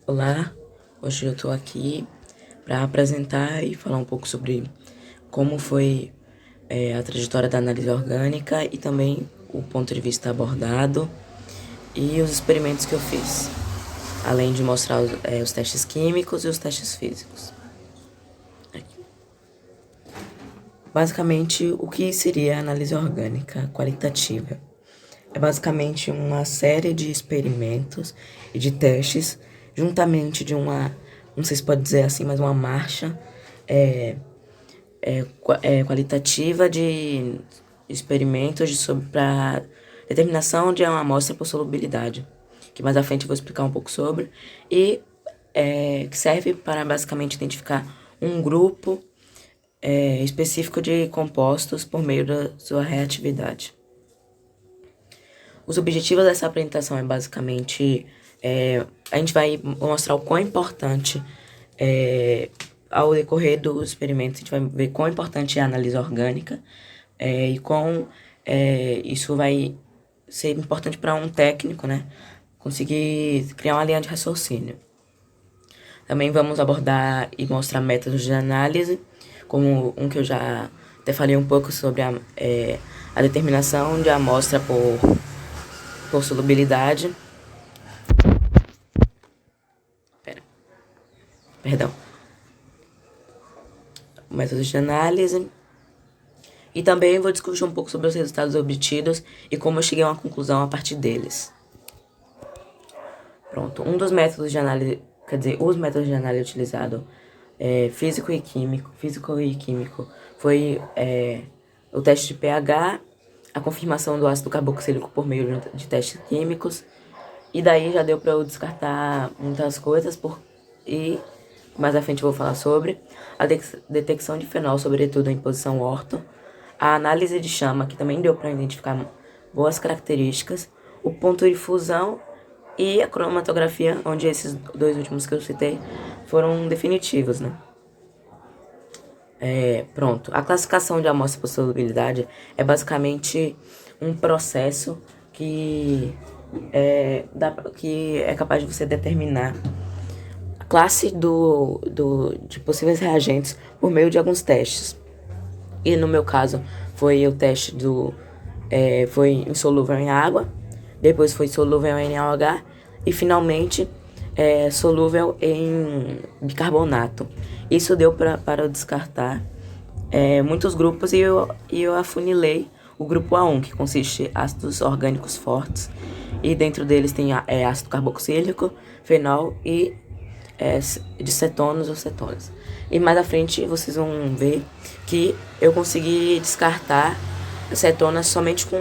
Olá, hoje eu estou aqui para apresentar e falar um pouco sobre como foi a trajetória da análise orgânica e também o ponto de vista abordado e os experimentos que eu fiz, além de mostrar os testes químicos e os testes físicos. Basicamente, o que seria a análise orgânica qualitativa? É basicamente uma série de experimentos e de testes, juntamente de não sei se pode dizer assim, mas uma marcha qualitativa de experimentos para determinação de uma amostra por solubilidade, que mais à frente eu vou explicar um pouco sobre, e que serve para basicamente identificar um grupo específico de compostos por meio da sua reatividade. Os objetivos dessa apresentação é basicamente a gente vai mostrar o quão importante ao decorrer dos experimentos, a gente vai ver quão importante é a análise orgânica e quão isso vai ser importante para um técnico, né, conseguir criar uma linha de raciocínio. Também vamos abordar e mostrar métodos de análise, como um que eu já até falei um pouco sobre a determinação de amostra por solubilidade. Perdão. Métodos de análise. E também vou discutir um pouco sobre os resultados obtidos e como eu cheguei a uma conclusão a partir deles. Pronto. Um dos métodos de análise, quer dizer, os métodos de análise utilizados físico e químico foi o teste de pH, a confirmação do ácido carboxílico por meio de testes químicos, e daí já deu para eu descartar muitas coisas e mais à frente eu vou falar sobre a detecção de fenol, sobretudo em posição orto, a análise de chama, que também deu para identificar boas características, o ponto de fusão e a cromatografia, onde esses dois últimos que eu citei foram definitivos, né? Pronto. A classificação de amostra por solubilidade é basicamente um processo que é capaz de você determinar a classe de possíveis reagentes por meio de alguns testes. E no meu caso foi o teste foi insolúvel em água, depois foi solúvel em NaOH e finalmente solúvel em bicarbonato. Isso deu para eu descartar muitos grupos e eu afunilei o grupo A1, que consiste em ácidos orgânicos fortes, e dentro deles tem ácido carboxílico, fenol e de cetonas ou cetonas. E mais à frente vocês vão ver que eu consegui descartar cetonas somente com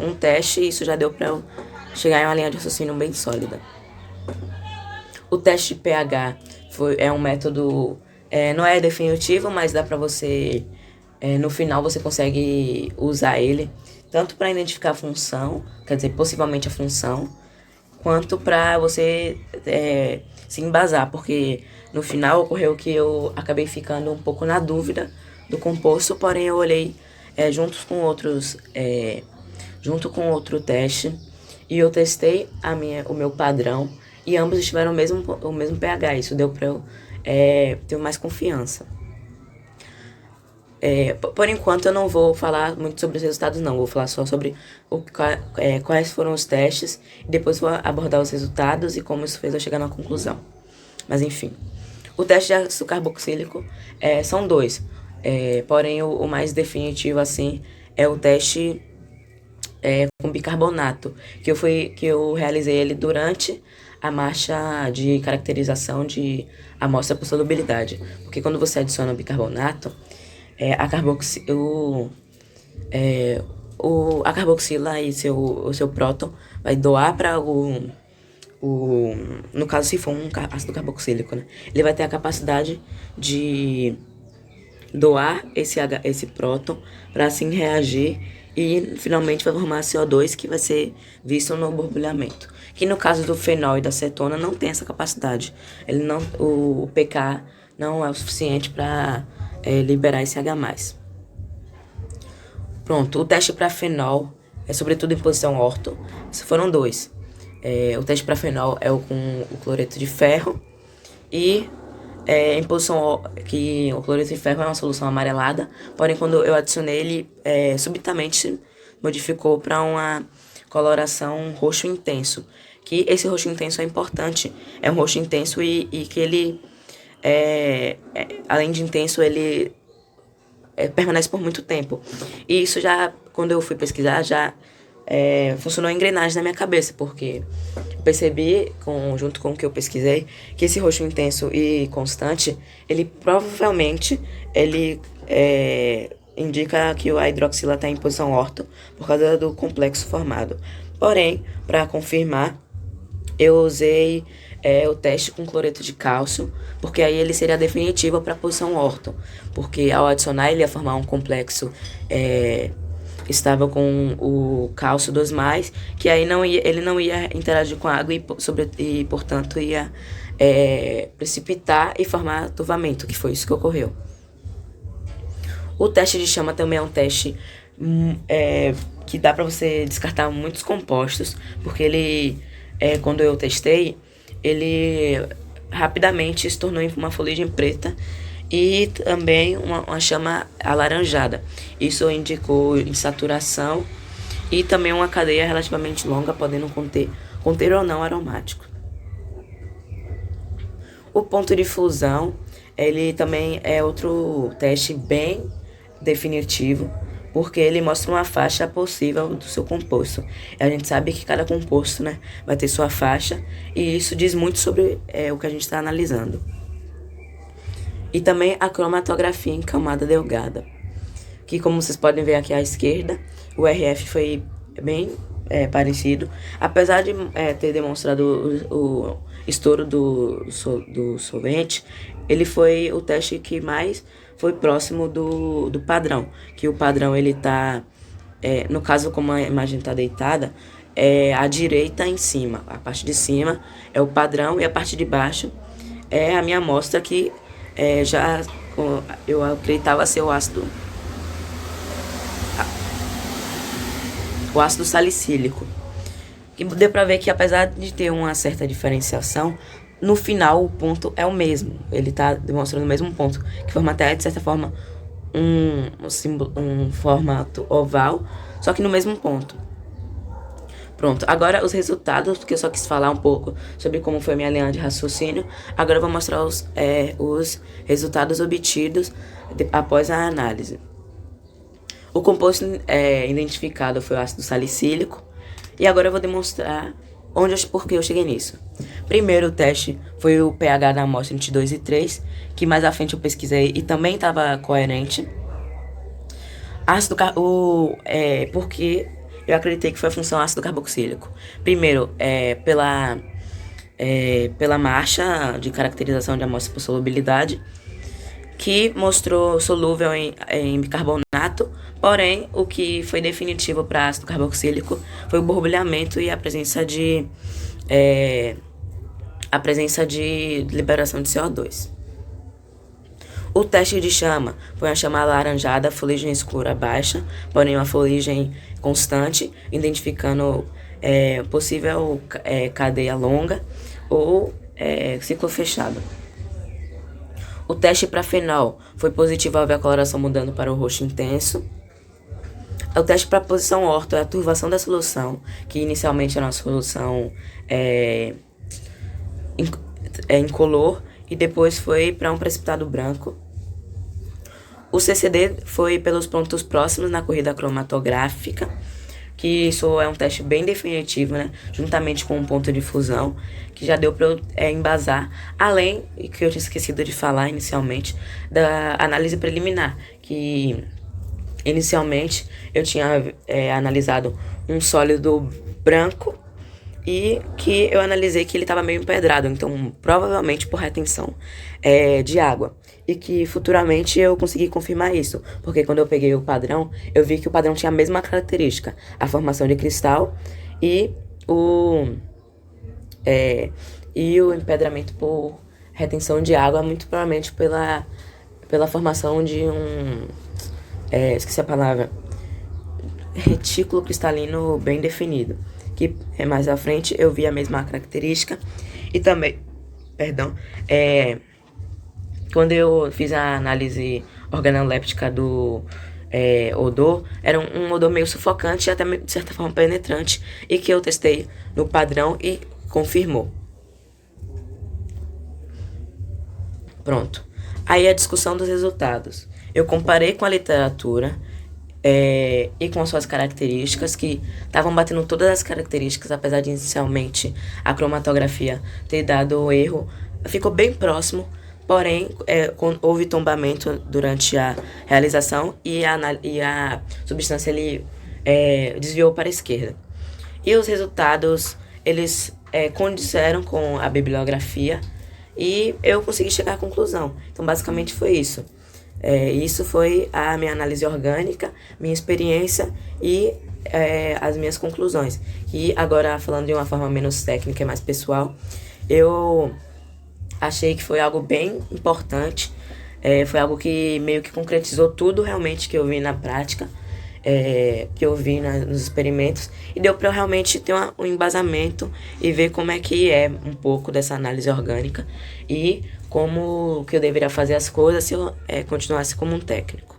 um teste, e isso já deu para eu chegar em uma linha de raciocínio bem sólida. O teste de pH é um método, não é definitivo, mas dá para você, no final você consegue usar ele tanto para identificar a função, quer dizer, possivelmente a função, quanto para você se embasar, porque no final ocorreu que eu acabei ficando um pouco na dúvida do composto, porém eu olhei junto com outro teste e eu testei o meu padrão e ambos tiveram o mesmo pH. Isso deu para eu ter mais confiança. Por enquanto eu não vou falar muito sobre os resultados, não. Vou falar só sobre quais foram os testes e depois vou abordar os resultados e como isso fez eu chegar na conclusão. Mas enfim, o teste de ácido carboxílico são dois, porém o mais definitivo assim é o teste com bicarbonato, que eu realizei ele durante a marcha de caracterização de amostra por solubilidade. Porque quando você adiciona o bicarbonato, a carboxila e o seu próton vai doar para no caso, se for um ácido carboxílico, né? Ele vai ter a capacidade de doar esse próton para assim reagir e finalmente vai formar CO2, que vai ser visto no borbulhamento. Que no caso do fenol e da cetona não tem essa capacidade. O pK não é o suficiente para liberar esse H+. Pronto, o teste para fenol sobretudo em posição orto, foram dois. O teste para fenol é o com o cloreto de ferro e em posição que o cloreto de ferro é uma solução amarelada, porém quando eu adicionei ele, subitamente modificou para uma coloração roxo intenso. Que esse roxo intenso é importante, é um roxo intenso e que ele, além de intenso, ele permanece por muito tempo. E isso já, quando eu fui pesquisar, já funcionou engrenagem na minha cabeça, porque eu percebi, junto com o que eu pesquisei, que esse roxo intenso e constante, ele provavelmente, ele indica que a hidroxila está em posição orto por causa do complexo formado. Porém, para confirmar, eu usei o teste com cloreto de cálcio, porque aí ele seria definitivo para a posição orto, porque ao adicionar ele ia formar um complexo estável com o cálcio 2+, que aí ele não ia interagir com a água e portanto, ia precipitar e formar turvamento, que foi isso que ocorreu. O teste de chama também é um teste que dá para você descartar muitos compostos, porque ele, quando eu testei, ele rapidamente se tornou uma fuligem preta e também uma chama alaranjada. Isso indicou insaturação e também uma cadeia relativamente longa, podendo conter ou não aromático. O ponto de fusão, ele também é outro teste bem definitivo, porque ele mostra uma faixa possível do seu composto. A gente sabe que cada composto, né, vai ter sua faixa, e isso diz muito sobre o que a gente está analisando. E também a cromatografia em camada delgada, que, como vocês podem ver aqui à esquerda, o RF foi bem parecido, apesar de ter demonstrado o estouro do solvente. Ele foi o teste que mais foi próximo do padrão, que o padrão ele tá, no caso como a imagem está deitada, à direita em cima, a parte de cima é o padrão e a parte de baixo é a minha amostra que eu acreditava ser o ácido salicílico. E deu pra ver que, apesar de ter uma certa diferenciação, no final o ponto é o mesmo. Ele tá demonstrando o mesmo ponto, que forma até, de certa forma, um formato oval, só que no mesmo ponto. Pronto, agora os resultados, porque eu só quis falar um pouco sobre como foi a minha linha de raciocínio. Agora eu vou mostrar os resultados obtidos após a análise. O composto identificado foi o ácido salicílico. E agora eu vou demonstrar por que eu cheguei nisso. Primeiro o teste foi o pH da amostra entre 2 e 3, que mais à frente eu pesquisei e também estava coerente. Porque eu acreditei que foi a função ácido carboxílico. Primeiro, pela marcha de caracterização de amostra por solubilidade, que mostrou solúvel em bicarbonato, porém, o que foi definitivo para ácido carboxílico foi o borbulhamento e a presença de liberação de CO2. O teste de chama foi uma chama alaranjada, fuligem escura baixa, porém uma fuligem constante, identificando possível cadeia longa ou ciclo fechado. O teste para fenol foi positivo ao ver a coloração mudando para o roxo intenso. O teste para posição orto é a turvação da solução, que inicialmente era uma solução incolor e depois foi para um precipitado branco. O CCD foi pelos pontos próximos na corrida cromatográfica, que isso é um teste bem definitivo, né? Juntamente com um ponto de fusão, que já deu para eu embasar, além, que eu tinha esquecido de falar inicialmente, da análise preliminar, que inicialmente eu tinha analisado um sólido branco e que eu analisei que ele estava meio empedrado, então provavelmente por retenção de água. E que futuramente eu consegui confirmar isso, porque quando eu peguei o padrão, eu vi que o padrão tinha a mesma característica, a formação de cristal e o empedramento por retenção de água, muito provavelmente pela formação de esqueci a palavra, retículo cristalino bem definido. que mais à frente eu vi a mesma característica. E também, perdão, quando eu fiz a análise organoléptica do odor, era um odor meio sufocante e até de certa forma penetrante, e que eu testei no padrão e confirmou. Pronto. Aí a discussão dos resultados. Eu comparei com a literatura e com as suas características, que estavam batendo todas as características, apesar de inicialmente a cromatografia ter dado o erro, ficou bem próximo, porém houve tombamento durante a realização e a substância desviou para a esquerda. E os resultados, eles condisseram com a bibliografia e eu consegui chegar à conclusão. Então, basicamente foi isso. Isso foi a minha análise orgânica, minha experiência e as minhas conclusões. E agora, falando de uma forma menos técnica e mais pessoal, eu achei que foi algo bem importante. Foi algo que meio que concretizou tudo realmente que eu vi na prática, que eu vi nos experimentos, e deu para eu realmente ter um embasamento e ver como é que é um pouco dessa análise orgânica e como que eu deveria fazer as coisas se eu continuasse como um técnico.